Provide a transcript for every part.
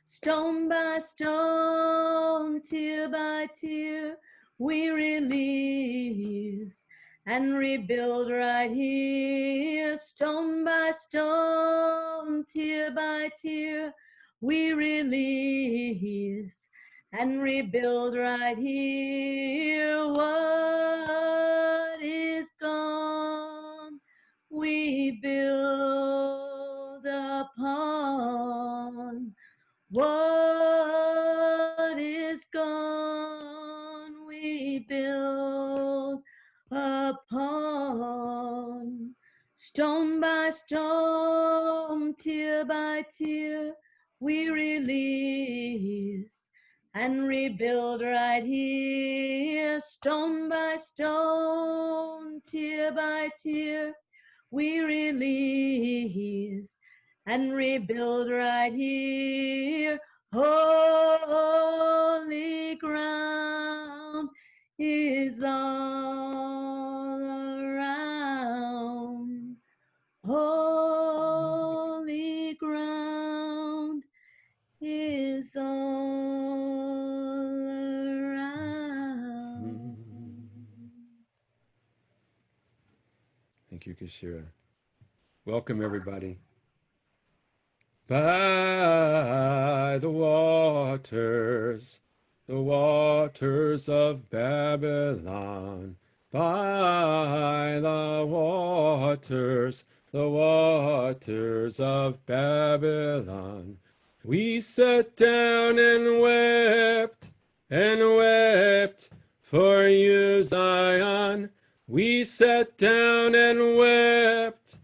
Stone by stone, tear by tear, we release and rebuild right here. Stone by stone, tear by tear, we release and rebuild right here. What is gone, we build upon. What is gone, we build upon. Stone by stone, tear by tear, we release and rebuild right here. Stone by stone, tear by tear, we release and rebuild right here. Holy ground is all around. Holy ground is all around. Thank you, Kashira. Welcome, everybody. By the waters of Babylon, by the waters of Babylon, we sat down and wept for you, Zion. We sat down and wept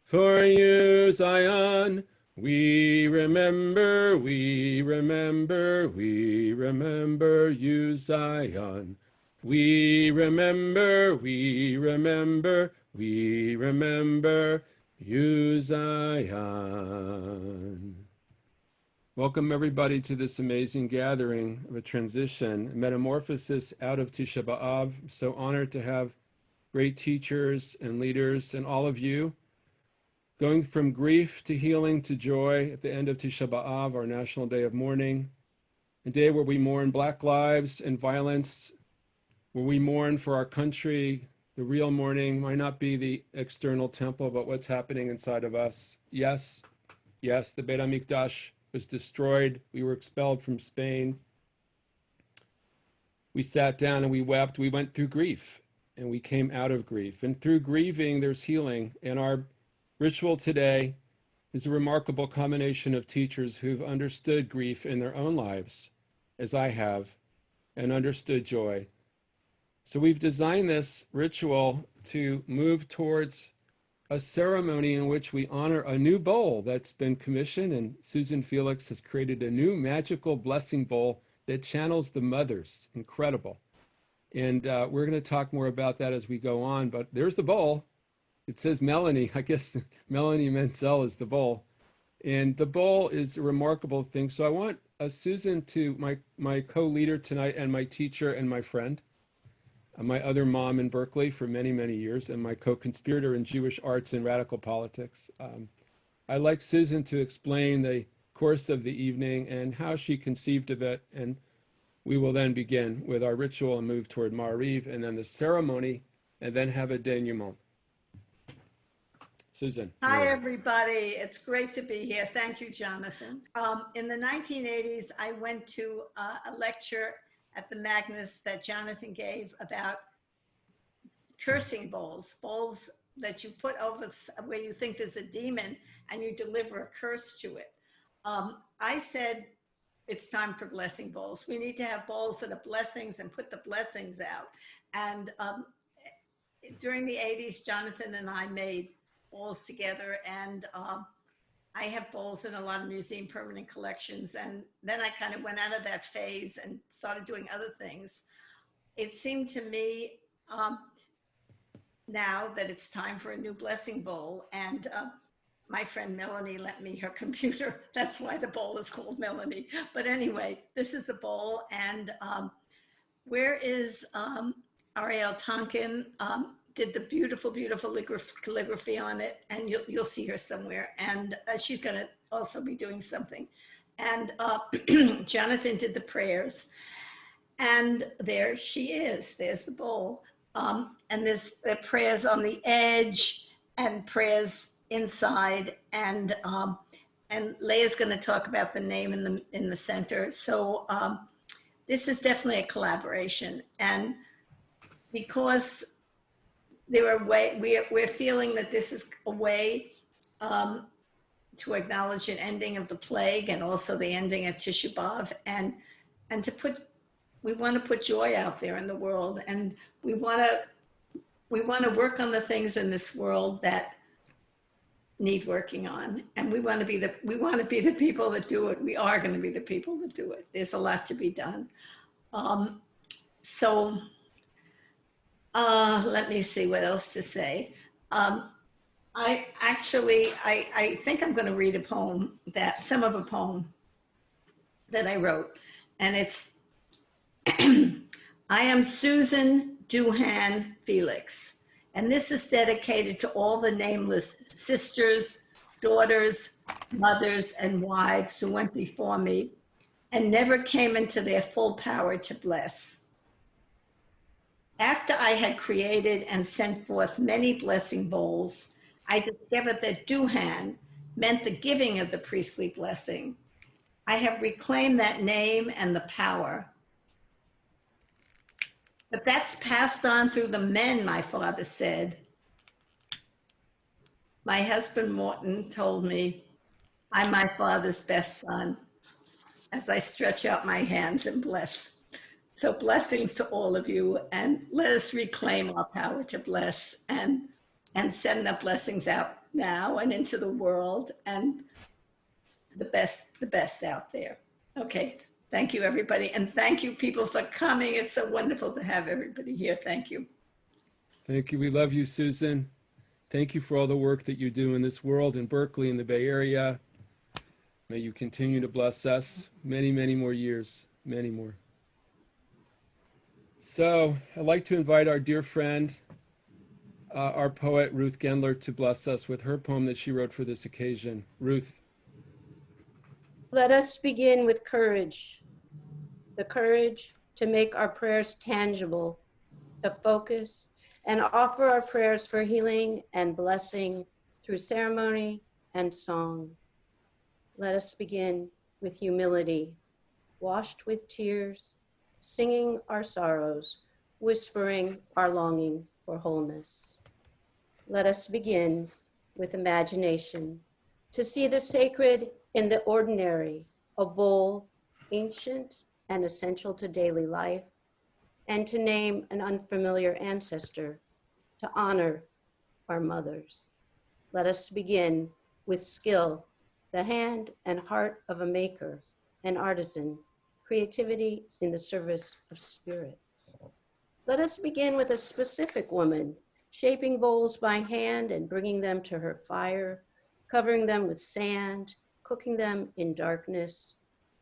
for you, Zion. We remember you, Zion. We remember you, Zion. Welcome, everybody, to this amazing gathering of a transition, a metamorphosis out of Tisha B'Av. I'm so honored to have great teachers and leaders and all of you going from grief to healing to joy at the end of Tisha B'Av, our national day of mourning, a day where we mourn Black lives and violence, where we mourn for our country. The real mourning might not be the external temple, but what's happening inside of us. Yes, the Beit HaMikdash was destroyed. We were expelled from Spain. We sat down and we wept. We went through grief and we came out of grief. And through grieving, there's healing. And our ritual today is a remarkable combination of teachers who've understood grief in their own lives, as I have, and understood joy. So we've designed this ritual to move towards a ceremony in which we honor a new bowl that's been commissioned, and Susan Felix has created a new magical blessing bowl that channels the mothers. Incredible. And we're going to talk more about that as we go on, but there's the bowl. It says Melanie. I guess Melanie Menzel is the bowl. And the bowl is a remarkable thing. So I want Susan to, my co-leader tonight and my teacher and my friend, my other mom in Berkeley for many, many years, and my co-conspirator in Jewish arts and radical politics. I'd like Susan to explain the course of the evening and how she conceived of it, and we will then begin with our ritual and move toward Ma'ariv, and then the ceremony, and then have a denouement. Susan. Hi, everybody. It's great to be here. Thank you, Jonathan. In the 1980s, I went to a lecture at the Magnus that Jonathan gave about cursing bowls that you put over where you think there's a demon and you deliver a curse to it. I said, it's time for blessing bowls. We need to have bowls that are blessings and put the blessings out. And during the 80s, Jonathan and I made bowls together, and I have bowls in a lot of museum permanent collections. And then I kind of went out of that phase and started doing other things. It seemed to me now that it's time for a new blessing bowl. And my friend Melanie lent me her computer. That's why the bowl is called Melanie. But anyway, this is the bowl. And where is Ariel Tonkin? Did the beautiful, beautiful calligraphy on it, and you'll see her somewhere. And she's gonna also be doing something. And Jonathan did the prayers. And there she is. There's the bowl. And there are prayers on the edge and prayers inside. And Leia's going to talk about the name in the center. So this is definitely a collaboration. And because we're feeling that this is a way to acknowledge an ending of the plague and also the ending of Tisha B'Av, and we want to put joy out there in the world, and we want to work on the things in this world that need working on, and we want to be the people that do it. We are going to be the people that do it. There's a lot to be done. So let me see what else to say. I think I'm going to read a poem that I wrote, and it's I am Susan Duhan Felix, and this is dedicated to all the nameless sisters, daughters, mothers, and wives who went before me and never came into their full power to bless. After I had created and sent forth many blessing bowls, I discovered that Duhan meant the giving of the priestly blessing. I have reclaimed that name and the power. But that's passed on through the men, my father said. My husband Morton told me, I'm my father's best son, as I stretch out my hands and bless. So blessings to all of you, and let us reclaim our power to bless and send the blessings out now and into the world, and the best out there. Okay, thank you everybody, and thank you people for coming. It's so wonderful to have everybody here. Thank you. Thank you. We love you, Susan. Thank you for all the work that you do in this world, in Berkeley, in the Bay Area. May you continue to bless us many, many more years, many more. So I'd like to invite our dear friend, our poet, Ruth Gendler, to bless us with her poem that she wrote for this occasion. Ruth. Let us begin with courage, the courage to make our prayers tangible, to focus and offer our prayers for healing and blessing through ceremony and song. Let us begin with humility, washed with tears, singing our sorrows, whispering our longing for wholeness. Let us begin with imagination, to see the sacred in the ordinary, a bowl ancient and essential to daily life, and to name an unfamiliar ancestor, to honor our mothers. Let us begin with skill, the hand and heart of a maker, an artisan, creativity in the service of spirit. Let us begin with a specific woman, shaping bowls by hand and bringing them to her fire, covering them with sand, cooking them in darkness,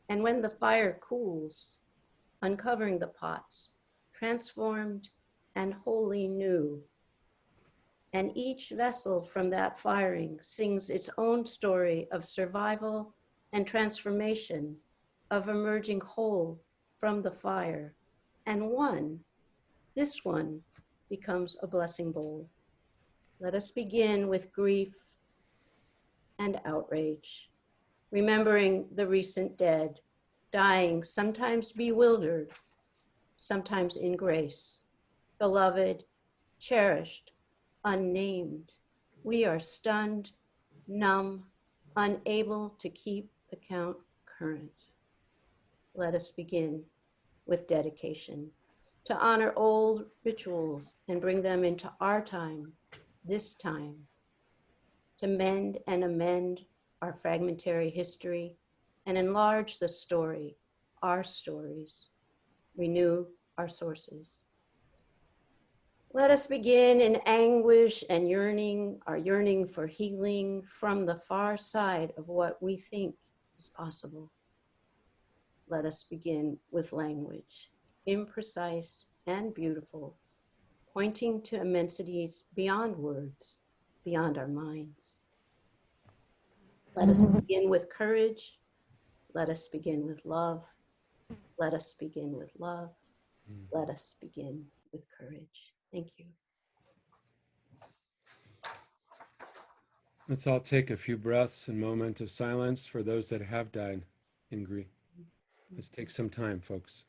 and when the fire cools, uncovering the pots, transformed and wholly new. And each vessel from that firing sings its own story of survival and transformation, of emerging whole from the fire. And this one, becomes a blessing bowl. Let us begin with grief and outrage, remembering the recent dead, dying, sometimes bewildered, sometimes in grace, beloved, cherished, unnamed. We are stunned, numb, unable to keep the count current. Let us begin with dedication, to honor old rituals and bring them into our time, this time, to mend and amend our fragmentary history and enlarge the story, our stories, renew our sources. Let us begin in anguish and yearning, our yearning for healing from the far side of what we think is possible. Let us begin with language, imprecise and beautiful, pointing to immensities beyond words, beyond our minds. Let us begin with courage. Let us begin with love. Let us begin with love. Let us begin with courage. Thank you. Let's all take a few breaths and moment of silence for those that have died in grief. Let's take some time, folks.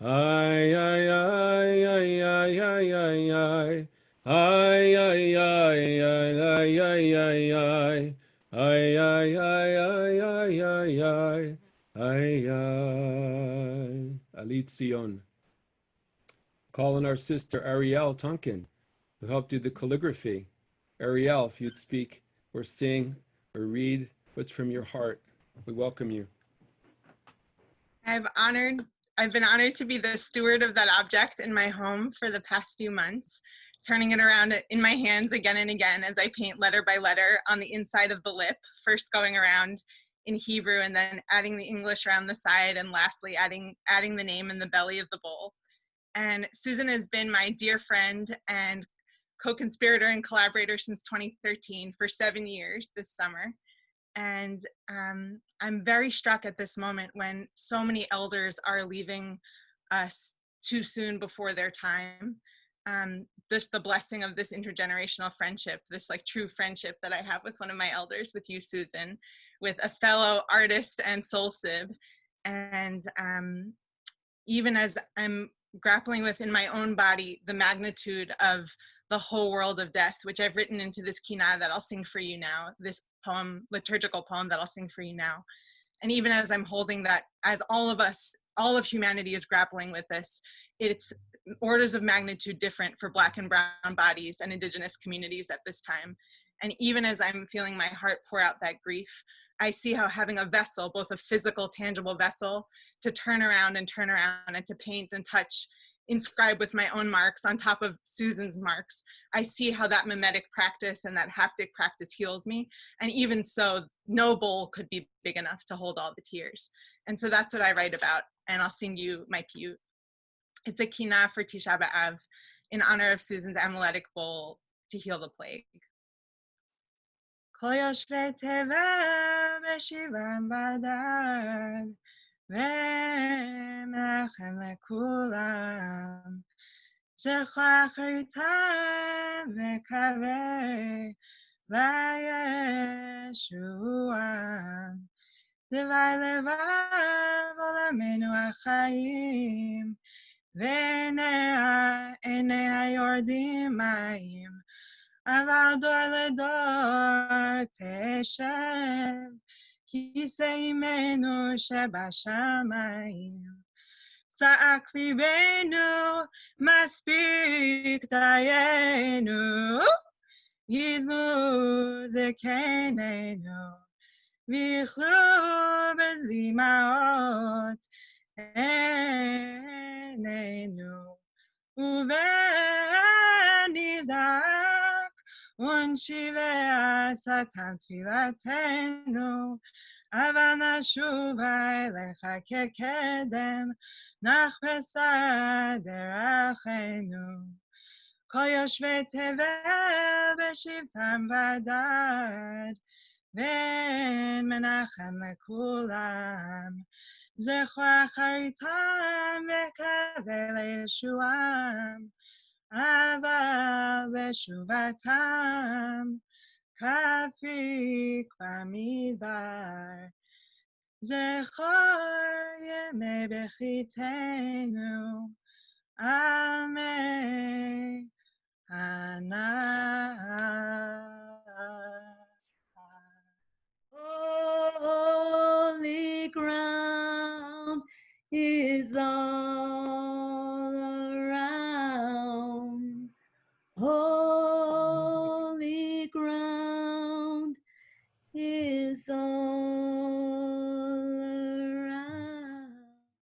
Ay, ay, ay, ay, ay, ay, ay, ay. Ay, ay, ay, ay, ay, ay, ay, ay. Ay, ay, ay, ay, ay, ay, ay. Ay, ay. Alit Sion. Call on our sister Ariel Tonkin, who helped do the calligraphy. Ariel, if you'd speak or sing or read what's from your heart, we welcome you. I've been honored to be the steward of that object in my home for the past few months, turning it around in my hands again and again as I paint letter by letter on the inside of the lip, first going around in Hebrew and then adding the English around the side, and lastly adding the name in the belly of the bowl. And Susan has been my dear friend and co-conspirator and collaborator since 2013 for 7 years this summer. And I'm very struck at this moment when so many elders are leaving us too soon before their time. Just the blessing of this intergenerational friendship, this like true friendship that I have with one of my elders, with you, Susan, with a fellow artist and soul sib. And even as I'm grappling with in my own body the magnitude of the whole world of death, which I've written into this kina that I'll sing for you now, this poem, liturgical poem that I'll sing for you now. And even as I'm holding that, as all of humanity is grappling with this, it's orders of magnitude different for Black and brown bodies and Indigenous communities at this time. And even as I'm feeling my heart pour out that grief, I see how having a vessel, both a physical, tangible vessel, to turn around and to paint and touch, inscribe with my own marks on top of Susan's marks, I see how that mimetic practice and that haptic practice heals me. And even so, no bowl could be big enough to hold all the tears. And so that's what I write about, and I'll sing you my piyut. It's a kina for Tisha B'Av in honor of Susan's amuletic bowl to heal the plague. כל יושבי תבל בשיבם בדד, ומנחם לכולם, זכר אחריתם וקווה וישועם. דווי לבב עולמנו החיים, ועיני היורדים מים, אבל דור לדור תשב, כיסא עמנו שבשמיים. צעק ליבנו, מספיק דיינו, ידלו זקנינו, ויכלו בדמעות עינינו, ונזעק ונשיבה שתם תפילתנו, אבל נשובה אליך כקדם, נחפשה דרכנו. כל יושבי תבל בשבתם בדד, וננחם לכולם, זכר אחריתם וקווה לישועם, אבל בשובתם כפיק במדבר. זכור ימי בכיתנו על מי ענן.